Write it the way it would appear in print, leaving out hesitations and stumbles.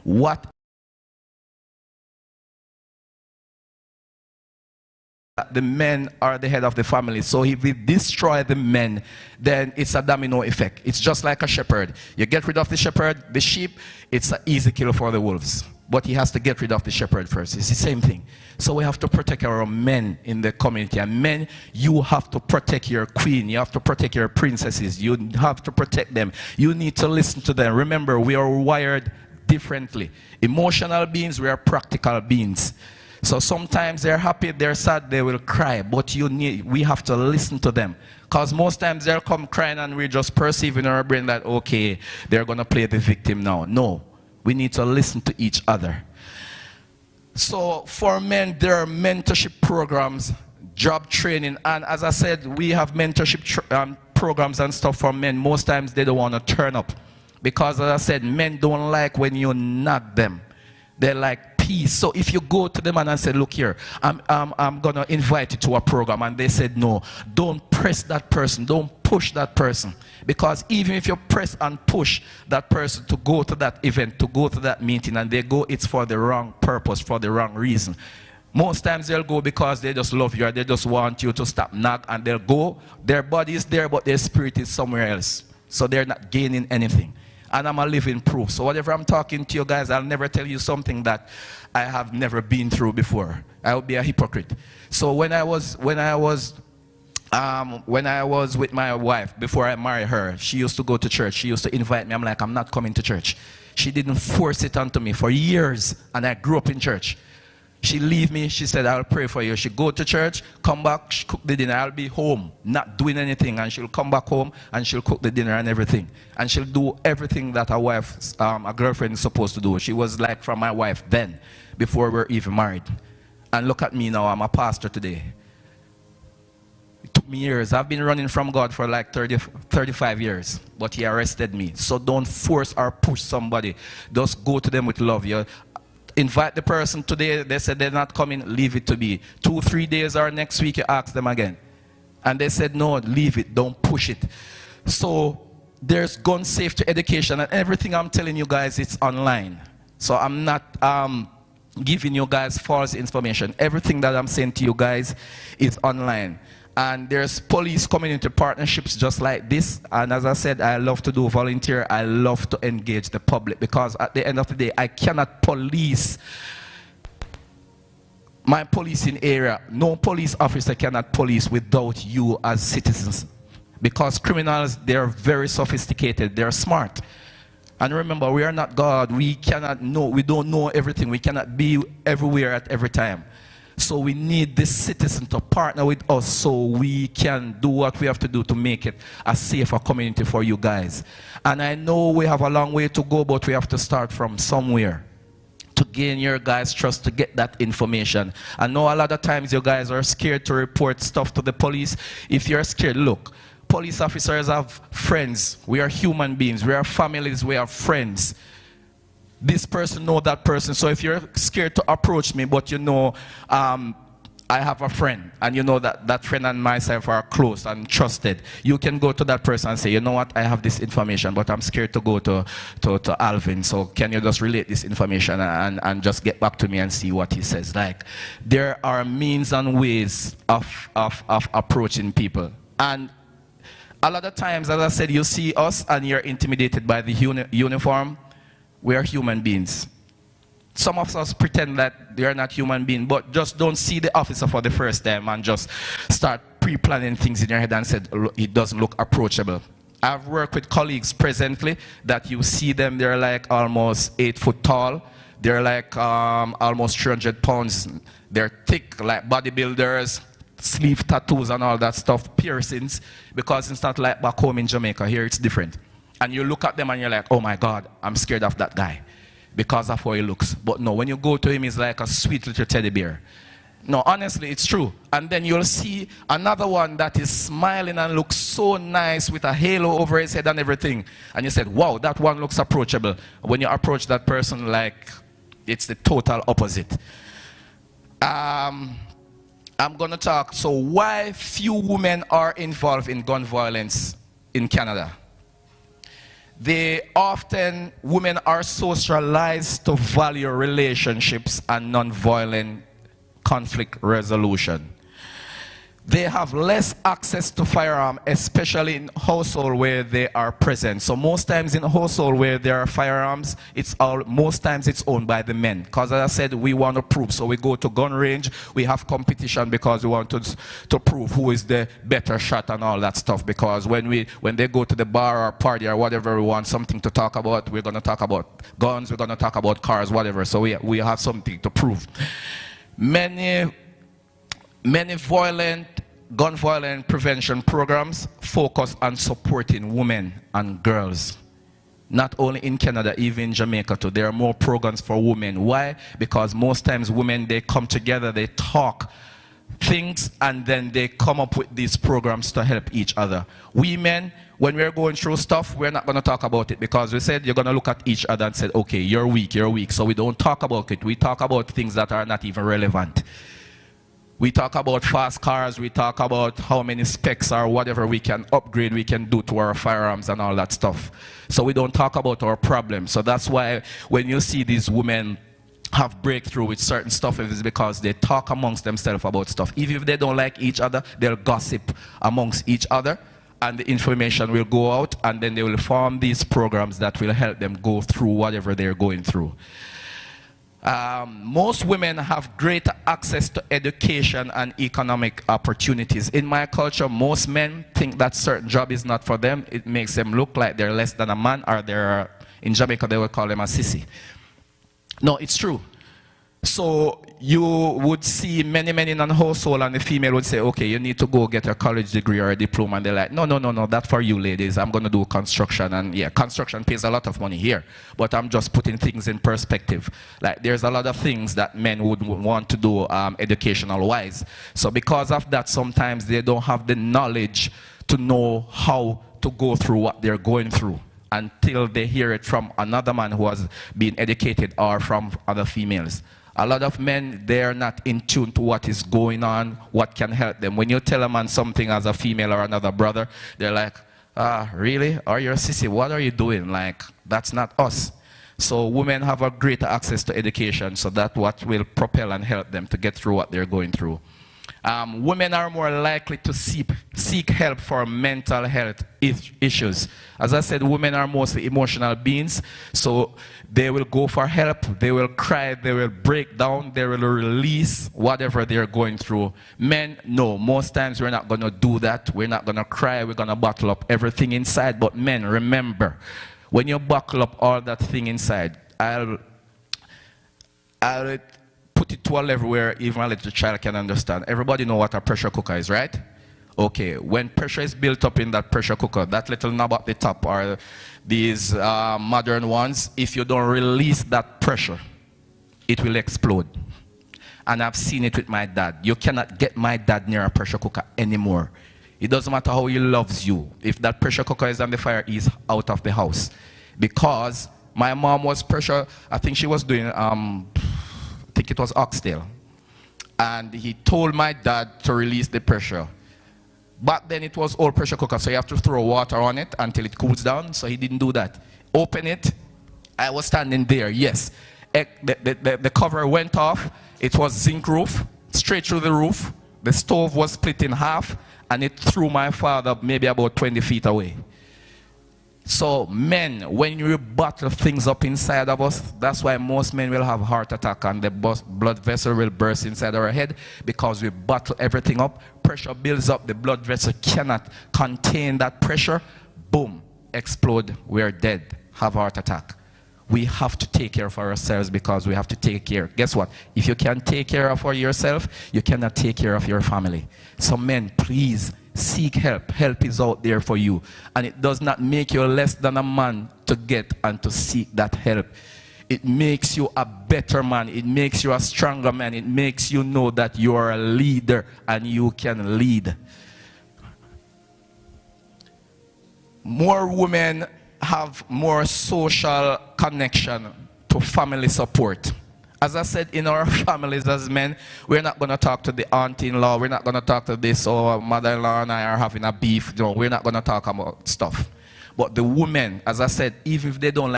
what the men are the head of the family. So if we destroy the men, then it's a domino effect. It's just like a shepherd. You get rid of the shepherd, the sheep, it's an easy kill for the wolves. But he has to get rid of the shepherd first. It's the same thing. So we have to protect our men in the community. And men, you have to protect your queen. You have to protect your princesses. You have to protect them. You need to listen to them. Remember, we are wired differently. Emotional beings, we are practical beings. So sometimes they're happy, they're sad, they will cry. But we have to listen to them. Because most times they'll come crying and we just perceive in our brain that, okay, they're going to play the victim now. No. We need to listen to each other. So for men, there are mentorship programs, job training, and as I said, we have mentorship programs and stuff for men. Most times they don't want to turn up because, as I said, men don't like when you nag them. They like peace. So if you go to them and say, look here, I'm going to invite you to a program, and they said no, don't press that person, don't push that person. Because even if you press and push that person to go to that event, to go to that meeting, and they go, it's for the wrong purpose, for the wrong reason. Most times they'll go because they just love you, or they just want you to stop nag, and they'll go. Their body is there, but their spirit is somewhere else. So they're not gaining anything. And I'm a living proof. So whatever I'm talking to you guys, I'll never tell you something that I have never been through before. I would be a hypocrite. So when I was with my wife, before I married her, she used to go to church. She used to invite me. I'm like, I'm not coming to church. She didn't force it onto me for years, and I grew up in church. She leave me, she said, I'll pray for you. She go to church, come back, she cook the dinner. I'll be home, not doing anything, and she'll come back home and she'll cook the dinner and everything. And she'll do everything that a girlfriend is supposed to do. She was like from my wife then, before we were even married. And look at me now, I'm a pastor today. It took me years. I've been running from God for like 35 years, but he arrested me. So don't force or push somebody. Just go to them with love. You invite the person today, they said they're not coming, leave it to be. 2-3 days or next week you ask them again. And they said no, leave it, don't push it. So there's gun safety education, and everything I'm telling you guys, it's online. So I'm not giving you guys false information. Everything that I'm saying to you guys is online. And there's police community partnerships just like this. And as I said, I love to do volunteer. I love to engage the public, because at the end of the day, I cannot police my policing area. No police officer cannot police without you as citizens. Because criminals, they're very sophisticated. They're smart. And remember, we are not God. We cannot know. We don't know everything. We cannot be everywhere at every time. So we need this citizen to partner with us so we can do what we have to do to make it a safer community for you guys. And I know we have a long way to go, but we have to start from somewhere to gain your guys' trust, to get that information. I know a lot of times you guys are scared to report stuff to the police. If you're scared, look, police officers have friends. We are human beings. We are families. We are friends. This person know that person. So if you're scared to approach me, but you know I have a friend, and you know that that friend and myself are close and trusted, you can go to that person and say, you know what, I have this information, but I'm scared to go to Alvin, so can you just relate this information and just get back to me and see what he says. Like, there are means and ways of approaching people. And a lot of times, as I said, you see us and you're intimidated by the uniform. We are human beings. Some of us pretend that they are not human beings, but just don't see the officer for the first time and just start pre-planning things in your head and said it doesn't look approachable. I've worked with colleagues presently that you see them, they're like almost 8 foot tall. They're like almost 300 pounds. They're thick, like bodybuilders, sleeve tattoos and all that stuff, piercings, because it's not like back home in Jamaica. Here it's different. And you look at them and you're like, oh my God, I'm scared of that guy because of how he looks. But no, when you go to him, he's like a sweet little teddy bear. No, honestly, it's true. And then you'll see another one that is smiling and looks so nice with a halo over his head and everything. And you said, wow, that one looks approachable. When you approach that person, like, it's the total opposite. I'm going to talk. So why few women are involved in gun violence in Canada? women are socialized to value relationships and non-violent conflict resolution. They have less access to firearm, especially in household where they are present. So most times in a household where there are firearms, most times it's owned by the men. Because as I said, we want to prove. So we go to gun range, we have competition because we want to prove who is the better shot and all that stuff. Because when they go to the bar or party or whatever, we want something to talk about. We're going to talk about guns, we're going to talk about cars, whatever. So we have something to prove. Many gun violence prevention programs focus on supporting women and girls. Not only in Canada, even in Jamaica too. There are more programs for women. Why? Because most times women, they come together, they talk things, and then they come up with these programs to help each other. We men, when we're going through stuff, we're not going to talk about it because we said you're going to look at each other and say, okay, you're weak. So we don't talk about it. We talk about things that are not even relevant. We talk about fast cars, we talk about how many specs or whatever we can upgrade, we can do to our firearms and all that stuff. So we don't talk about our problems. So that's why when you see these women have breakthrough with certain stuff, it is because they talk amongst themselves about stuff. Even if they don't like each other, they'll gossip amongst each other, and the information will go out, and then they will form these programs that will help them go through whatever they're going through. Most women have greater access to education and economic opportunities. In my culture, most men think that certain job is not for them. It makes them look like they're less than a man, or in Jamaica they would call them a sissy. No, it's true. So you would see many in a household, and the female would say, okay, you need to go get a college degree or a diploma, and they're like, no, that's for you ladies. I'm going to do construction, and yeah, construction pays a lot of money here, but I'm just putting things in perspective. Like, there's a lot of things that men would want to do educational wise. So because of that, sometimes they don't have the knowledge to know how to go through what they're going through until they hear it from another man who has been educated or from other females. A lot of men, they're not in tune to what is going on, what can help them. When you tell a man something as a female or another brother, they're like, really? Or you're a sissy, what are you doing? Like, that's not us. So women have a greater access to education, so that's what will propel and help them to get through what they're going through. Women are more likely to seek help for mental health issues. As I said, women are mostly emotional beings, so they will go for help, they will cry, they will break down, they will release whatever they're going through. Men, no, most times we're not going to do that. We're not going to cry, we're going to bottle up everything inside. But men, remember, when you bottle up all that thing inside, I'll put it to a level where even a little child can understand. Everybody know what a pressure cooker is, right? Okay, when pressure is built up in that pressure cooker, that little knob at the top, or these modern ones, if you don't release that pressure, it will explode. And I've seen it with my dad. You cannot get my dad near a pressure cooker anymore. It doesn't matter how he loves you. If that pressure cooker is on the fire, he's out of the house. Because my mom was I think she was doing, I think it was oxtail. And he told my dad to release the pressure. But then it was old pressure cooker, so you have to throw water on it until it cools down. So he didn't do that. Open it. I was standing there, yes. The cover went off. It was zinc roof, straight through the roof. The stove was split in half, and it threw my father maybe about 20 feet away. So men, when you bottle things up inside of us, that's why most men will have heart attack and the blood vessel will burst inside our head, because we bottle everything up. Pressure builds up, the blood vessel cannot contain that pressure. Boom, explode, we're dead, have heart attack. We have to take care of ourselves, because we have to take care. Guess what? If you can't take care of yourself, you cannot take care of your family. So men, please seek help. Help is out there for you. And it does not make you less than a man to get and to seek that help. It makes you a better man. It makes you a stronger man. It makes you know that you are a leader and you can lead. More women have more social connection to family support. As I said, in our families as men, we're not going to talk to the auntie-in-law, we're not going to talk to this, or mother-in-law and I are having a beef. No, we're not going to talk about stuff. But the women, as I said, even if they don't like